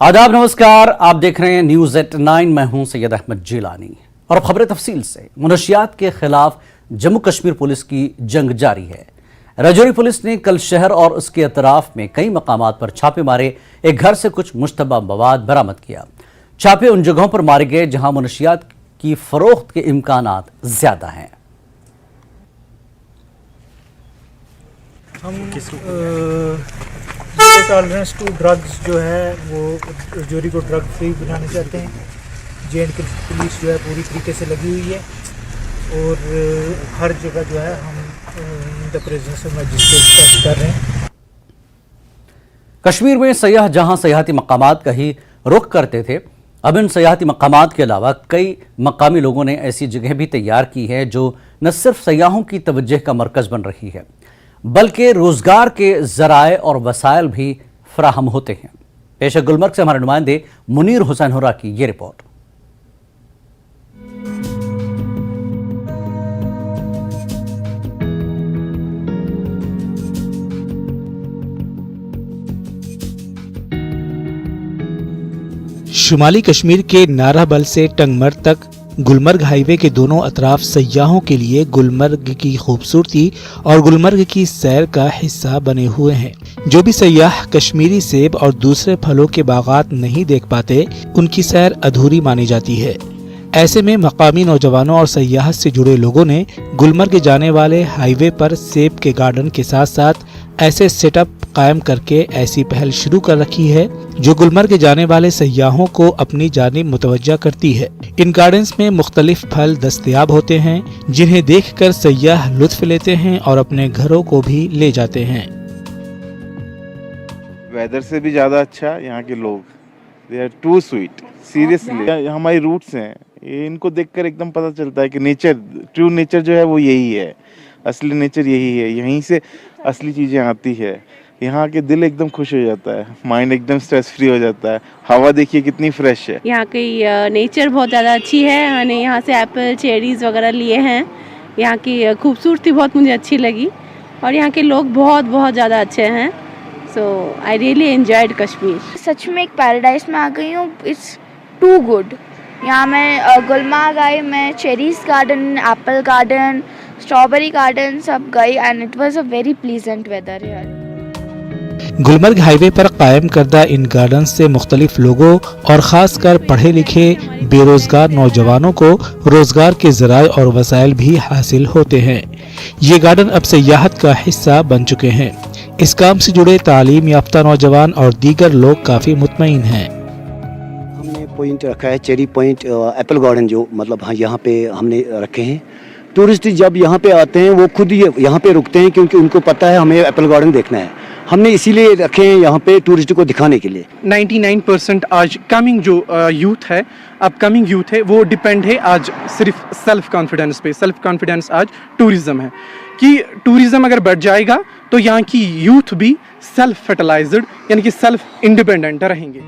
आदाब, नमस्कार। आप देख रहे हैं न्यूज़ एट 9। मैं हूं सैयद अहमद जिलानी और खबरें तफसील से। मुनशियात के खिलाफ जम्मू कश्मीर पुलिस की जंग जारी है। राजौरी पुलिस ने कल शहर और उसके अतराफ में कई मकामात पर छापे मारे। एक घर से कुछ मुश्तबा मवाद बरामद किया। छापे उन जगहों पर मारे गए जहां मुनशियात की फरोख्त के इम्कानात ज्यादा हैं। हम टॉलरेंस टू ड्रग्स जो है वो राजौरी को ड्रग फ्री बनाना चाहते हैं। J&K पुलिस जो है पूरी तरीके से लगी हुई है और हर जगह जो है हम in the presence of magistrate कर रहे हैं। कश्मीर में सयाह जहां सयाहती मकामात का ही रुख करते थे, अब इन सयाहती मकामात के अलावा कई मकामी लोगों ने ऐसी जगह भी तैयार की है जो न सिर्फ सयाहों की तवज्जो का मरकज़ बन रही है बल्कि रोज़गार के ज़राए और वसाइल भी फराहम होते हैं। पेश है गुलमर्ग से हमारे नुमाइंदे मुनीर हुसैन हुर्रा की ये रिपोर्ट। शुमाली कश्मीर के नाराबल से टंगमर तक गुलमर्ग हाईवे के दोनों अतराफ सयाहों के लिए गुलमर्ग की खूबसूरती और गुलमर्ग की सैर का हिस्सा बने हुए हैं। जो भी सयाह कश्मीरी सेब और दूसरे फलों के बागात नहीं देख पाते, उनकी सैर अधूरी मानी जाती है। ऐसे में मकामी नौजवानों और सयाहत से जुड़े लोगों ने गुलमर्ग जाने वाले हाईवे पर सेब के गार्डन के साथ साथ ऐसे सेटअप कायम करके ऐसी पहल शुरू कर रखी है जो गुलमर्ग जाने वाले सयाहों को अपनी जानिब मुतवज्जा करती है। इन गार्डन्स में मुख्तलिफ फल दस्तयाब होते हैं जिन्हें देखकर सयाह लुत्फ लेते हैं और अपने घरों को भी ले जाते हैं। वेदर से भी ज़्यादा अच्छा यहाँ के लोग, they are too sweet. Seriously हमारी रूट्स हैं, इनको देखकर एकदम पता चलता है कि नेचर, ट्रू नेचर जो है वो यही है, असली नेचर यही है। यहीं से असली चीज़ें आती है। यहाँ के दिल एकदम खुश हो जाता है, माइंड एकदम स्ट्रेस फ्री हो जाता है। हवा देखिए कितनी फ्रेश है। यहाँ की नेचर बहुत ज़्यादा अच्छी है। मैंने यहाँ से एप्पल, चेरीज़ वगैरह लिए हैं। यहाँ की खूबसूरती बहुत मुझे अच्छी लगी और यहाँ के लोग बहुत ज़्यादा अच्छे हैं। So I really enjoyed Kashmir. सच में एक पैराडाइज में आ गई हूँ। It's too good. यहाँ मैं गुलमर्ग आई, मैं cherries garden, apple garden, strawberry garden सब गई and it was a very pleasant weather here. Gulmarg highway पर कायम करदा इन गार्डन से मुख्तलिफ लोगों और खासकर पढ़े लिखे बेरोजगार नौजवानों को रोजगार के ज़राए और वसाइल भी हासिल होते हैं। ये गार्डन अब सयाहत का हिस्सा बन चुके हैं। इस काम से जुड़े तालीम याफ्ता नौजवान और दीगर लोग काफ़ी मुतमईन हैं। हमने पॉइंट रखा है चेरी पॉइंट, एप्पल गार्डन जो मतलब हाँ यहाँ पे हमने रखे हैं। टूरिस्ट जब यहाँ पे आते हैं वो खुद ही यहाँ पे रुकते हैं क्योंकि उनको पता है हमें एप्पल गार्डन देखना है। हमने इसीलिए रखे हैं यहाँ पे टूरिस्ट को दिखाने के लिए। 99% आज कमिंग जो यूथ है, अपकमिंग यूथ है, वो डिपेंड है आज सिर्फ सेल्फ कॉन्फिडेंस पे। सेल्फ कॉन्फिडेंस आज टूरिज़्म है कि टूरिज़्म अगर बढ़ जाएगा तो यहाँ की यूथ भी सेल्फ फर्टिलाइज्ड यानी कि सेल्फ इंडिपेंडेंट रहेंगे।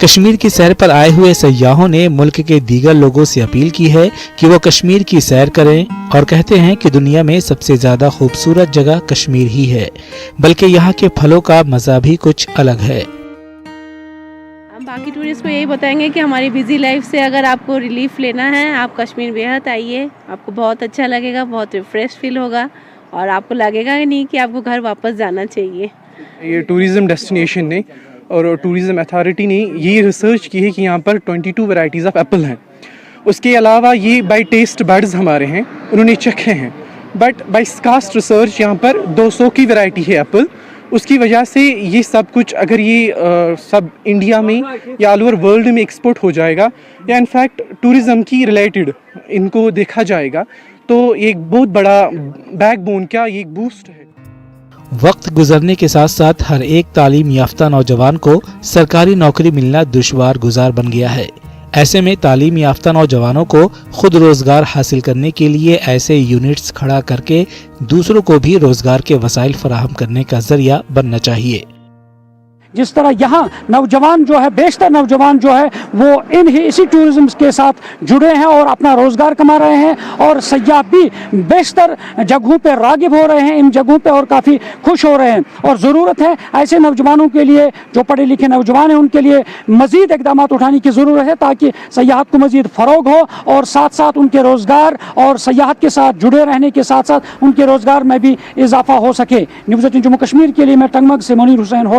कश्मीर की सैर पर आए हुए सयाहों ने मुल्क के दीगर लोगों से अपील की है कि वो कश्मीर की सैर करें और कहते हैं कि दुनिया में सबसे ज़्यादा खूबसूरत जगह कश्मीर ही है, बल्कि यहाँ के फलों का मज़ा भी कुछ अलग है। हम बाकी टूरिस्ट को यही बताएंगे कि हमारी बिजी लाइफ से अगर आपको रिलीफ लेना है, आप कश्मीर बेहद आइए। आपको बहुत अच्छा लगेगा, बहुत रिफ्रेश फील होगा और आपको लगेगा ही नहीं कि आपको घर वापस जाना चाहिए। ये टूरिज़म डेस्टिनेशन ने और टूरिज़म अथॉरिटी ने ये रिसर्च की है कि यहाँ पर 22 वैरायटीज़ ऑफ एप्पल हैं। उसके अलावा ये बाय टेस्ट बड्स हमारे हैं, उन्होंने चखे हैं, बट बाय कास्ट रिसर्च यहाँ पर 200 की वैरायटी है एप्पल। उसकी वजह से ये सब कुछ अगर ये सब इंडिया में या ऑल ओवर वर्ल्ड में एक्सपोर्ट हो जाएगा या इनफैक्ट टूरिज़म की रिलेटेड इनको देखा जाएगा तो एक बहुत बड़ा बैकबोन का ये एक बूस्ट है। वक्त गुजरने के साथ साथ हर एक तालीम याफ्ता नौजवान को सरकारी नौकरी मिलना दुश्वार गुजार बन गया है। ऐसे में तालीम याफ्ता नौजवानों को खुद रोजगार हासिल करने के लिए ऐसे यूनिट्स खड़ा करके दूसरों को भी रोजगार के वसाइल फराहम करने का जरिया बनना चाहिए। जिस तरह यहाँ नौजवान जो है, बेशतर नौजवान जो है वो इसी टूरिज्म के साथ जुड़े हैं और अपना रोज़गार कमा रहे हैं, और सयाह भी बेशतर जगहों पे रागिब हो रहे हैं इन जगहों पे और काफ़ी खुश हो रहे हैं। और ज़रूरत है ऐसे नौजवानों के लिए, जो पढ़े लिखे नौजवान हैं, उनके लिए मज़ीद इक़दाम उठाने की ज़रूरत है ताकि सयाहत को मज़ीद फ़रोग़ हो और साथ साथ उनके रोज़गार और सयाहत के साथ जुड़े रहने के साथ साथ उनके रोज़गार में भी इजाफ़ा हो सके। न्यूज़ 18 जम्मू कश्मीर के लिए मैं टंगमर्ग से मुनीर हुसैन हो रहा।